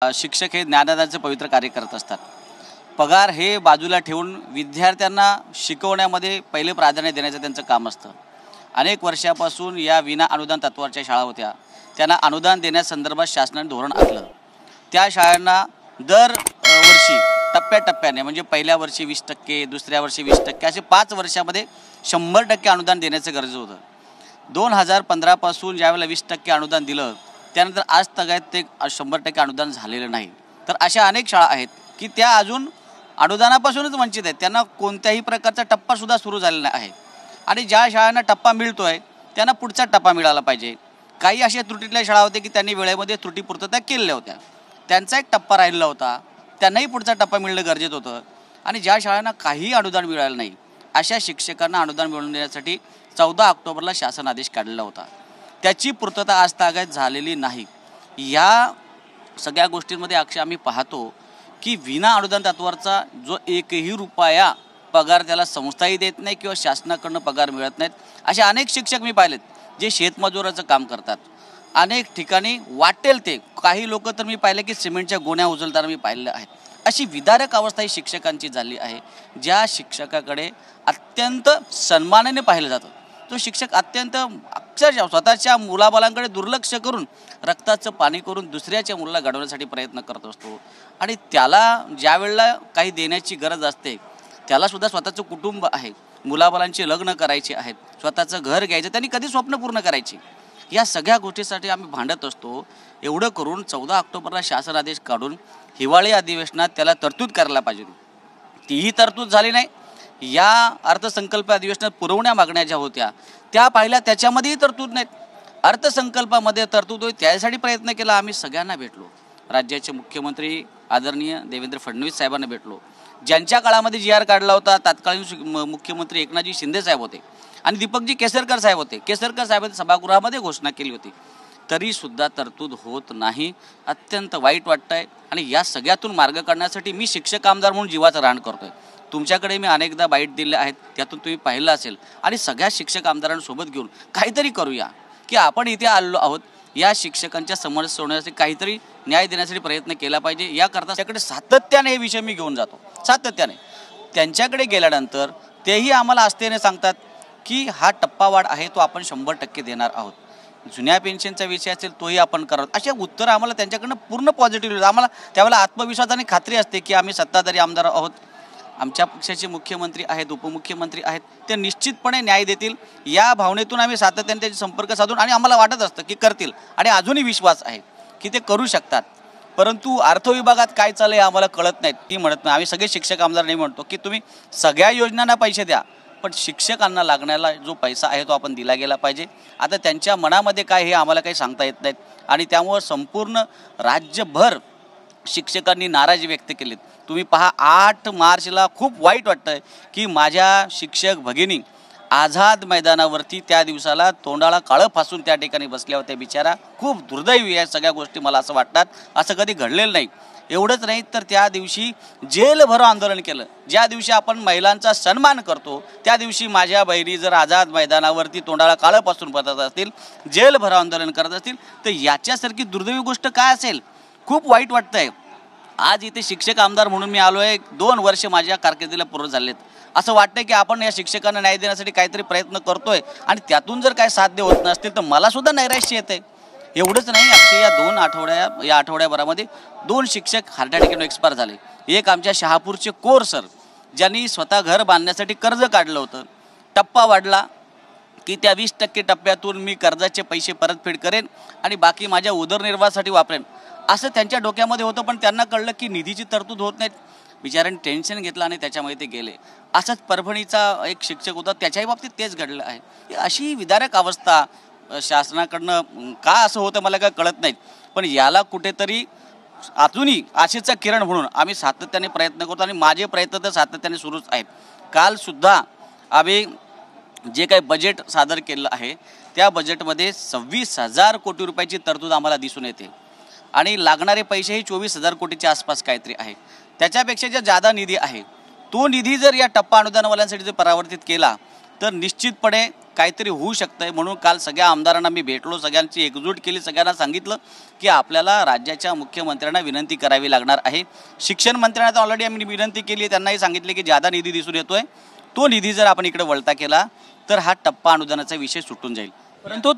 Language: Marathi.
शिक्षक हे ज्ञानदानाचे पवित्र कार्य करत असतात। पगार हे बाजूला ठेवून विद्यार्थ्यांना शिकवण्यामध्ये पहिले प्राधान्य देण्याचं त्यांचं काम असतं। अनेक वर्षापासून या विना अनुदान तत्वाच्या शाळा होत्या, त्यांना अनुदान देण्यासंदर्भात शासनाने धोरण आखलं। त्या शाळांना दर वर्षी टप्प्याटप्प्याने म्हणजे पहिल्या वर्षी 20%, दुसऱ्या वर्षी 20%, असे 5 वर्षामध्ये 100% अनुदान देण्याचं गरजेचं होतं। 2015 पासून ज्यावेळेला 20% अनुदान दिलं, त्यानंतर आज तगायत ते 100% अनुदान झालेलं नाही। तर अशा अनेक शाळा आहेत की त्या अजून अनुदानापासूनच वंचित आहेत, त्यांना कोणत्याही प्रकारचा टप्पा सुद्धा सुरू झालेला आहे। आणि ज्या शाळांना टप्पा मिळतोय त्यांना पुढचा टप्पा मिळाला पाहिजे। काही अशा त्रुटीतल्या शाळा होत्या की त्यांनी वेळेमध्ये त्रुटी पूर्तता केलेल्या होत्या, त्यांचा एक टप्पा राहिलेला होता, त्यांनाही पुढचा टप्पा मिळणं गरजेचं होतं। आणि ज्या शाळांना काही अनुदान मिळालं नाही अशा शिक्षकांना अनुदान मिळवून देण्यासाठी 14 ऑक्टोबरला शासन आदेश काढलेला होता, त्याची पूर्तता आज तागायत झालेली नाही। या सगळ्या गोष्टींमध्ये अक्षय आम्ही पाहतो की विना अनुदान तत्वाचा जो एकही रुपया पगार त्याला संस्थाही देत नाही किंवा शासनाकडून पगार मिळत नाहीत, असे अनेक शिक्षक मी पाहिलेत जे शेतमजुराचं काम करतात। अनेक ठिकाणी वाटेल ते काही लोक तर मी पाहिले की सिमेंटच्या गोण्या उचलताना मी पाहिलेलं आहे। अशी विदारक अवस्था ही शिक्षकांची झाली आहे, ज्या शिक्षकाकडे अत्यंत सन्मानाने पाहिलं जातं। तो शिक्षक अत्यंत अक्षरशः स्वतःच्या मुलाबालांकडे दुर्लक्ष करून रक्ताचं पाणी करून दुसऱ्याच्या मुलाला घडवण्यासाठी प्रयत्न करत असतो। आणि त्याला ज्या वेळेला काही देण्याची गरज असते त्याला सुद्धा स्वतःचं कुटुंब आहे, मुलाबालांची लग्न करायची आहेत, स्वतःचं घर घ्यायचं, त्यांनी कधी स्वप्न पूर्ण करायची, या सगळ्या गोष्टीसाठी आम्ही भांडत असतो। एवढं करून 14 ऑक्टोबरला शासन आदेश काढून हिवाळी अधिवेशनात त्याला तरतूद करायला पाहिजे, तीही तरतूद झाली नाही। या अर्थसंकल्प अधिवेशनात पुरवण्या मागण्या ज्या होत्या त्या पाहिल्या, त्याच्यामध्येही तरतूद नाहीत। अर्थसंकल्पामध्ये तरतूद होईल त्यासाठी प्रयत्न केला, आम्ही सगळ्यांना भेटलो, राज्याचे मुख्यमंत्री आदरणीय देवेंद्र फडणवीस साहेबांना भेटलो, ज्यांच्या काळामध्ये GR काढला होता तत्कालीन मुख्यमंत्री एकनाथजी शिंदे साहेब होते आणि दीपकजी केसरकर साहेब होते। केसरकर साहेबांनी सभागृहामध्ये घोषणा केली होती, तरीसुद्धा तरतूद होत नाही, अत्यंत वाईट वाटतंय। आणि या सगळ्यातून मार्ग काढण्यासाठी मी शिक्षक आमदार म्हणून जीवाचं रान करतोय। तुमच्याकडे मी अनेकदा बाईट दिले आहेत, त्यातून तुम्ही पाहिलं असेल। आणि सगळ्या शिक्षक आमदारांसोबत घेऊन काहीतरी करूया की आपण इथे आलो आहोत, या शिक्षकांच्या समस्या सोडवण्यासाठी काहीतरी न्याय देण्यासाठी प्रयत्न केला पाहिजे। याकरता त्याच्याकडे सातत्याने हे विषय मी घेऊन जातो, सातत्याने त्यांच्याकडे गेल्यानंतर तेही आम्हाला आस्थेने सांगतात की हा टप्पावाढ आहे तो आपण 100% देणार आहोत, जुन्या पेन्शनचा विषय असेल तोही आपण करत। अशा उत्तर आम्हाला त्यांच्याकडनं पूर्ण पॉझिटिव्ह, आम्हाला त्यावेळेला आत्मविश्वास आणि खात्री असते की आम्ही सत्ताधारी आमदार आहोत, आमच्या पक्षाचे मुख्यमंत्री आहेत, उपमुख्यमंत्री आहेत, ते निश्चितपणे न्याय देतील। या भावनेतून आम्ही सातत्याने त्यांचे संपर्क साधून आणि आम्हाला वाटत असतं की करतील आणि अजूनही विश्वास आहे की ते करू शकतात। परंतु अर्थ विभागात काय चाललंय आम्हाला कळत नाही, ती म्हणत नाही। आम्ही सगळे शिक्षक आमदार नाही म्हणतो की तुम्ही सगळ्या योजनांना पैसे द्या, पण शिक्षकांना लागण्याला जो पैसा आहे तो आपण दिला गेला पाहिजे। आता त्यांच्या मनामध्ये काय हे आम्हाला काही सांगता येत नाहीत आणि त्यामुळे संपूर्ण राज्यभर शिक्षकांनी नाराजी व्यक्त केलीत। तुम्ही पहा 8 मार्चला खूप वाईट वाटतंय की माझ्या शिक्षक भगिनी आझाद मैदानावरती त्या दिवसाला तोंडाला काळं फासून त्या ठिकाणी बसल्या होत्या। बिचारा खूप दुर्दैवी या सगळ्या गोष्टी मला असं वाटतात, असं कधी घडलेलं नाही। एवढंच नाही तर त्या दिवशी जेलभरो आंदोलन केलं। ज्या दिवशी आपण महिलांचा सन्मान करतो त्या दिवशी माझ्या बहिणी जर आझाद मैदानावरती तोंडाला काळं फासून बसत असतील, जेलभरो आंदोलन करत असतील, तर याच्यासारखी दुर्दैवी गोष्ट काय असेल? खूप वाईट वाटतंय। आज इथे शिक्षक आमदार म्हणून मी आलो आहे, 2 वर्ष माझ्या कारकिर्दीला पूर्ण झालेत। असं वाटतं की आपण या शिक्षकांना न्याय देण्यासाठी काहीतरी प्रयत्न करतोय आणि त्यातून जर काय साध्य होत नसतील तर मला सुद्धा नैराश्य येते। एवढंच नाही, अक्षय या आठवड्याभरामध्ये 2 शिक्षक हार्ट अटॅकने एक्सपायर झाले। एक आमच्या शहापूरचे कोर सर, ज्यांनी स्वतः घर बांधण्यासाठी कर्ज काढलं होतं, टप्पा वाढला की त्या 20% टप्प्यातून मी कर्जाचे पैसे परतफेड करेन आणि बाकी माझ्या उदरनिर्वाहासाठी वापरेन, असं त्यांच्या डोक्यामध्ये होतं। पण त्यांना कळलं की निधीची तरतूद होत नाहीत, बिचाऱ्यांनी टेन्शन घेतलं आणि त्याच्यामध्ये ते गेले। असंच परभणीचा एक शिक्षक होता, त्याच्याही बाबतीत तेच घडलं आहे। अशी विदारक अवस्था शासनाकडनं का असं होतं मला काय कळत नाही, पण याला कुठेतरी अजूनही आशेचा किरण म्हणून आम्ही सातत्याने प्रयत्न करतो आणि माझे प्रयत्न तर सातत्याने सुरूच आहेत। कालसुद्धा आम्ही जे काही बजेट सादर केलं आहे त्या बजेटमध्ये 26,000 कोटी रुपयाची तरतूद आम्हाला दिसून येते आणि लागणारे पैसेही 24,000 कोटीच्या आसपास काहीतरी आहे। त्याच्यापेक्षा जे जादा निधी आहे तो निधी जर या टप्पा अनुदानवाल्यांसाठी जर परावर्तित केला तर निश्चितपणे काहीतरी होऊ शकतं आहे. म्हणून काल सगळ्या आमदारांना मी भेटलो, सगळ्यांची एकजूट केली, सगळ्यांना सांगितलं की आपल्याला राज्याच्या मुख्यमंत्र्यांना विनंती करावी लागणार आहे. शिक्षण मंत्र्यांना तर ऑलरेडी आम्ही विनंती केली आहे, त्यांनाही सांगितले की जादा निधी दिसून येतो आहे, तो निधी जर आपण इकडे वळता केला तर हा टप्पा अनुदानाचा विषय सुटून जाईल. परंतु